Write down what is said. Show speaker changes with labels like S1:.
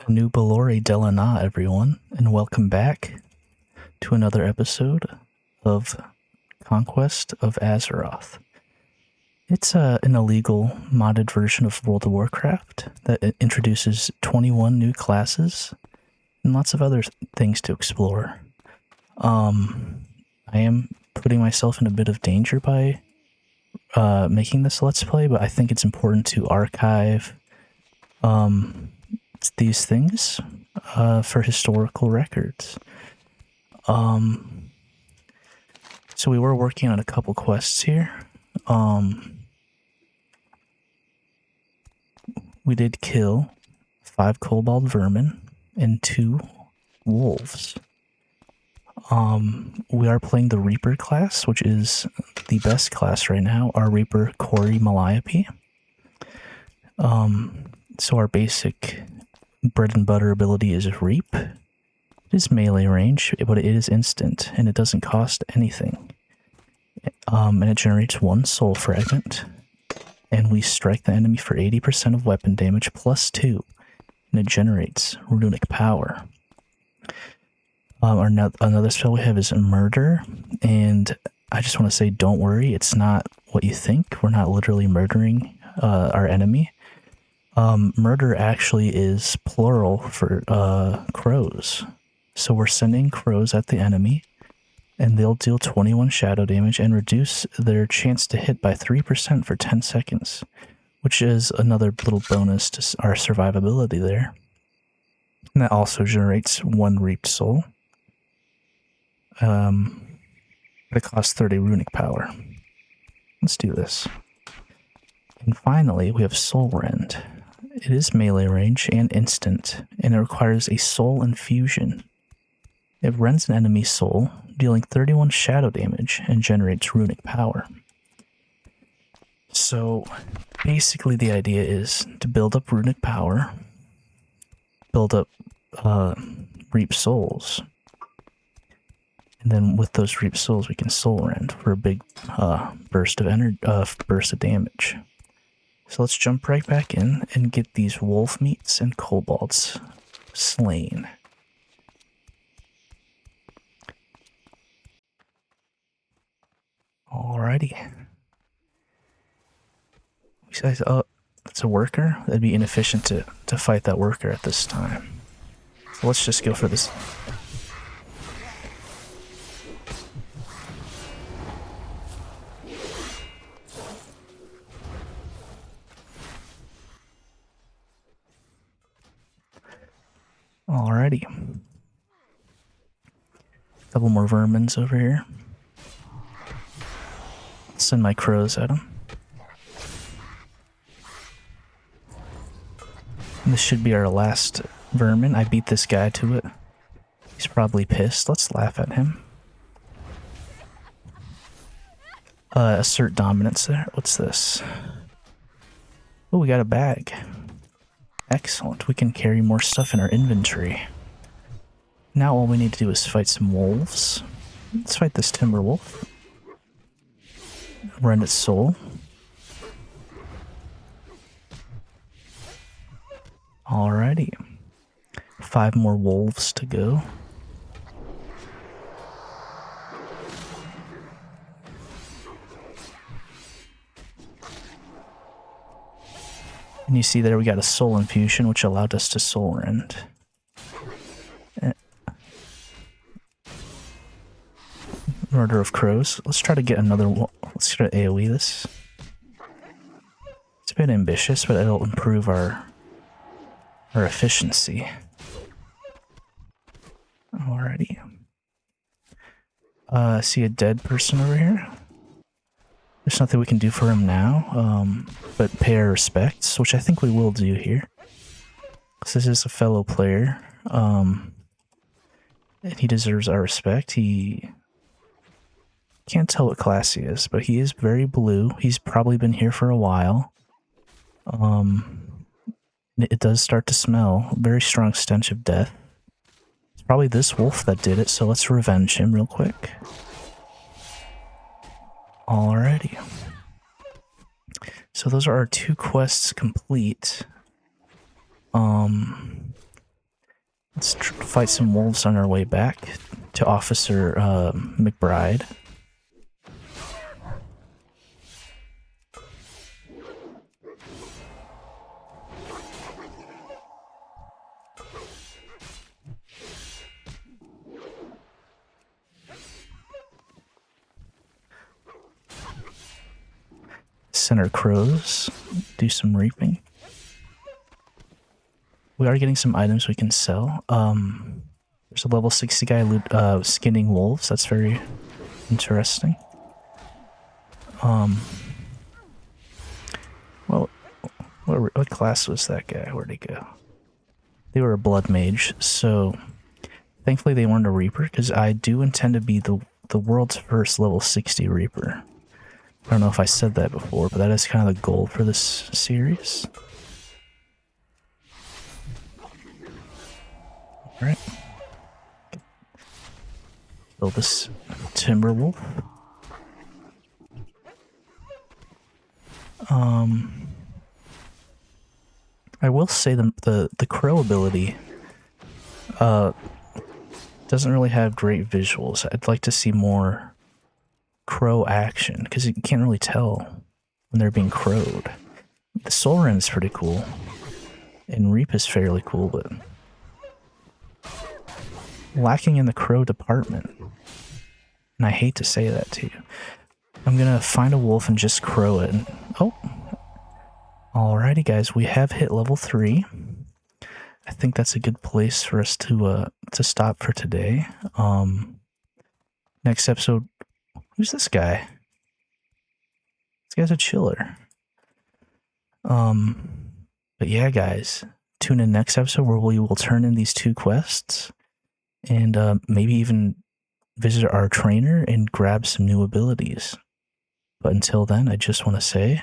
S1: Nubalore Delana, everyone, and welcome back to another episode of Conquest of Azeroth. It's an illegal modded version of World of Warcraft that introduces 21 new classes and lots of other things to explore. I am putting myself in a bit of danger by making this Let's Play, but I think it's important to archive these things for historical records. So we were working on a couple quests here. We did kill 5 kobold vermin and 2 wolves. We are playing the Reaper class, which is the best class right now, our Reaper Corey Maliope. So our basic bread and butter ability is Reap. It is melee range, but it is instant, and it doesn't cost anything. And it generates 1 soul fragment, and we strike the enemy for 80% of weapon damage plus 2, and it generates runic power. Another spell we have is Murder, and I just want to say, don't worry, it's not what you think. We're not literally murdering our enemy. Murder actually is plural for crows. So we're sending crows at the enemy, and they'll deal 21 shadow damage and reduce their chance to hit by 3% for 10 seconds, which is another little bonus to our survivability there. And that also generates 1 reaped soul. It costs 30 runic power. Let's do this. And finally, we have Soul Rend. It is melee range and instant, and it requires a soul infusion. It rends an enemy's soul, dealing 31 shadow damage, and generates runic power. So, basically the idea is to build up runic power, build up reap souls, and then with those reap souls we can soul rend for a big burst of damage. So let's jump right back in and get these wolf meats and kobolds slain. Alrighty. Besides, it's a worker. That'd be inefficient to fight that worker at this time. So let's just go for this. Alrighty. Couple more vermins over here. Send my crows at him. And this should be our last vermin. I beat this guy to it. He's probably pissed. Let's laugh at him. Assert dominance there. What's this? Oh, we got a bag. Excellent. We can carry more stuff in our inventory. Now all we need to do is fight some wolves. Let's fight this timber wolf. Rend its soul. Alrighty. 5 more wolves to go. And you see there we got a soul infusion, which allowed us to soul rend. Murder of crows. Let's try to get another one. Let's try to AoE this. It's a bit ambitious, but it'll improve our efficiency. Alrighty. See a dead person over here. There's nothing we can do for him now, but pay our respects, which I think we will do here. Because this is a fellow player, and he deserves our respect. He can't tell what class he is, but he is very blue. He's probably been here for a while. It does start to smell. A very strong stench of death. It's probably this wolf that did it, so let's revenge him real quick. Alrighty. So those are our 2 quests complete. Let's fight some wolves on our way back to Officer McBride. Center crows, do some reaping. We are getting some items we can sell. There's a level 60 guy skinning wolves. That's very interesting. Well, what class was that guy? Where'd he go? They were a blood mage, so thankfully they weren't a reaper, because I do intend to be the world's first level 60 reaper. I don't know if I said that before, but that is kind of the goal for this series. Alright. Kill this Timberwolf. I will say the crow ability doesn't really have great visuals. I'd like to see more crow action, because you can't really tell when they're being crowed. The Soul Rend is pretty cool, and Reap is fairly cool, but lacking in the crow department. And I hate to say that to you. I'm gonna find a wolf and just crow it. And, oh, alrighty guys, we have hit level 3. I think that's a good place for us to stop for today. Next episode, who's this guy? This guy's a chiller. But yeah, guys, tune in next episode where we will turn in these 2 quests and maybe even visit our trainer and grab some new abilities. But until then, I just want to say,